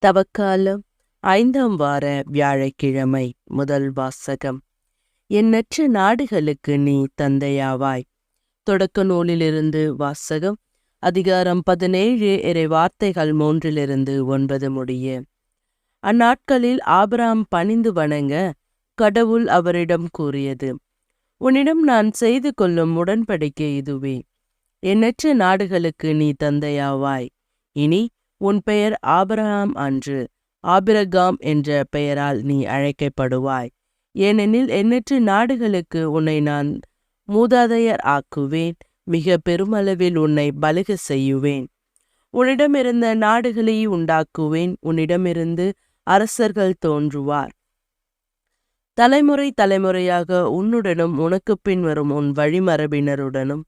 தவக்காலம் 5ஆம் வார வியாழக்கிழமை. முதல் வாசகம். எண்ணற்ற நாடுகளுக்கு நீ தந்தையாவாய். தொடக்க நூலிலிருந்து வாசகம். அதிகாரம் 17 இறை வார்த்தைகள் 3-9 முடிய. அந்நாட்களில் ஆபிரகாம் பணிந்து வணங்க கடவுள் அவரிடம் கூறியது: உன்னிடம் நான் செய்து கொள்ளும் உடன்படிக்கை இதுவே. எண்ணற்ற நாடுகளுக்கு நீ தந்தையாவாய். இனி உன் பெயர் ஆபிரகாம் அன்று ஆபிரகாம் என்ற பெயரால் நீ அழைக்கப்படுவாய். ஏனெனில் எண்ணற்ற நாடுகளுக்கு உன்னை நான் மூதாதையர் ஆக்குவேன். மிக பெருமளவில் உன்னை பலுக செய்யுவேன். உன்னிடமிருந்த நாடுகளை உண்டாக்குவேன். உன்னிடமிருந்து அரசர்கள் தோன்றுவார். தலைமுறை தலைமுறையாக உன்னுடனும் உனக்கு பின் வரும் உன் வழிமரபினருடனும்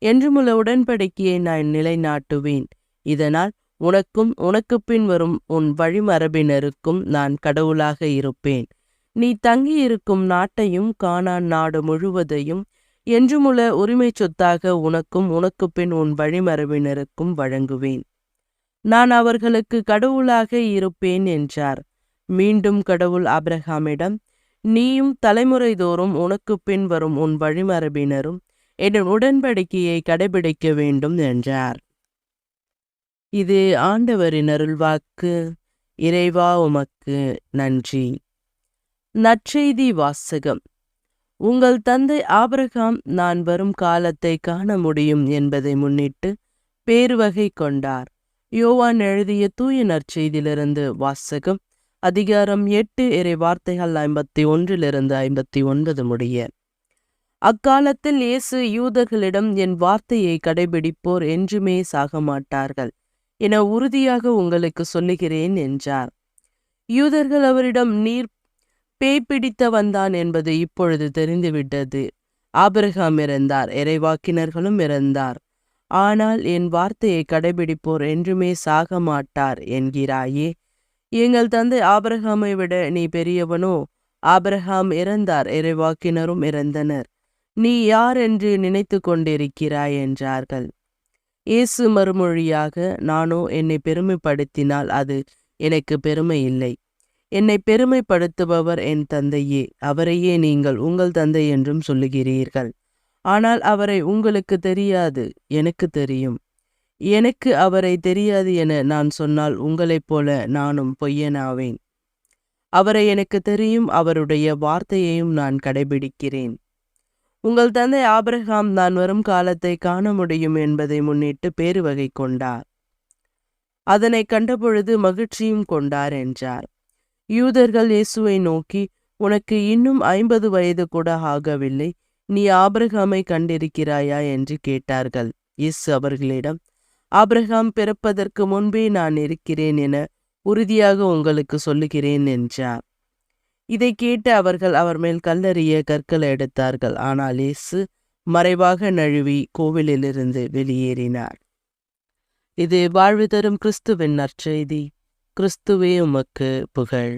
என்றுமுள்ள உடன்படிக்கையை நான் நிலைநாட்டுவேன். இதனால் உனக்கும் உனக்கு பின் வரும் உன் வழிமரபினருக்கும் நான் கடவுளாக இருப்பேன். நீ தங்கியிருக்கும் நாட்டையும் கானான் நாடு முழுவதையும் என்றுமுள்ள உரிமை சொத்தாக உனக்கும் உனக்கு பின் உன் வழிமரபினருக்கும் வழங்குவேன். நான் அவர்களுக்கு கடவுளாக இருப்பேன் என்றார். மீண்டும் கடவுள் ஆபிரகாமிடம், நீயும் தலைமுறை தோறும் உனக்கு பின் வரும் உன் வழிமரபினரும் என் உடன்படிக்கையை கடைபிடிக்க வேண்டும் என்றார். இது ஆண்டவரின் அருள்வாக்கு. இறைவா உமக்கு நன்றி. நற்செய்தி வாசகம். உங்கள் தந்தை ஆபிரகாம் நான் வரும் காலத்தை காண முடியும் என்பதை முன்னிட்டு பேருவகை கொண்டார். யோவான் எழுதிய தூய நற்செய்தியிலிருந்து வாசகம். அதிகாரம் 8 இறை வார்த்தைகள் 51-59 முடிய. அக்காலத்தில் இயேசு யூதர்களிடம், என் வார்த்தையை கடைபிடிப்போர் என்றுமே சாக மாட்டார்கள் என உறுதியாக உங்களுக்கு சொல்லுகிறேன் என்றார். யூதர்கள் அவரிடம், நீர் பேய் பிடித்த வந்தான் என்பது இப்பொழுது தெரிந்துவிட்டது. ஆபிரகாம் இறந்தார், இறைவாக்கினர்களும் இறந்தார். ஆனால் என் வார்த்தையை கடைபிடிப்போர் என்றுமே சாக மாட்டார் என்கிறாயே. எங்கள் தந்தை ஆபிரகாமை விட நீ பெரியவனோ? ஆபிரகாம் இறந்தார், இறைவாக்கினரும் இறந்தனர். நீ யார் என்று நினைத்து கொண்டிருக்கிறாய் என்றார்கள். இயேசு மறுமொழியாக, நானோ என்னை பெருமைப்படுத்தினால் அது எனக்கு பெருமை இல்லை. என்னை பெருமைப்படுத்துபவர் என் தந்தையே. அவரையே நீங்கள் உங்கள் தந்தை என்றும் சொல்லுகிறீர்கள். ஆனால் அவரை உங்களுக்கு தெரியாது, எனக்கு தெரியும். எனக்கு அவரை தெரியாது என நான் சொன்னால் உங்களைப் போல நானும் பொய்யனாவேன். அவரை எனக்கு தெரியும், அவருடைய வார்த்தையையும் நான் கடைபிடிக்கிறேன். உங்கள் தந்தை ஆபிரகாம் நான் வரும் காலத்தை காண முடியும் என்பதை முன்னிட்டு பேருவகை கொண்டார். அதனை கண்டபொழுது மகிழ்ச்சியும் கொண்டார் என்றார். யூதர்கள் இயேசுவை நோக்கி, உனக்கு இன்னும் 50 வயது கூட ஆகவில்லை, நீ ஆபிரகாமை கண்டிருக்கிறாயா என்று கேட்டார்கள். இயேசு அவர்களிடம், ஆபிரகாம் பிறப்பதற்கு முன்பே நான் இருக்கிறேன் என உறுதியாக உங்களுக்கு சொல்லுகிறேன் என்றார். இதை கேட்டு அவர்கள் அவர் மேல் கல்லெறிய கற்களை எடுத்தார்கள். ஆனால் இயேசு மறைவாக நழுவி கோவிலிலிருந்து வெளியேறினார். இது வாழ்வு தரும் கிறிஸ்துவின் நற்செய்தி. கிறிஸ்துவே உமக்கு புகழ்.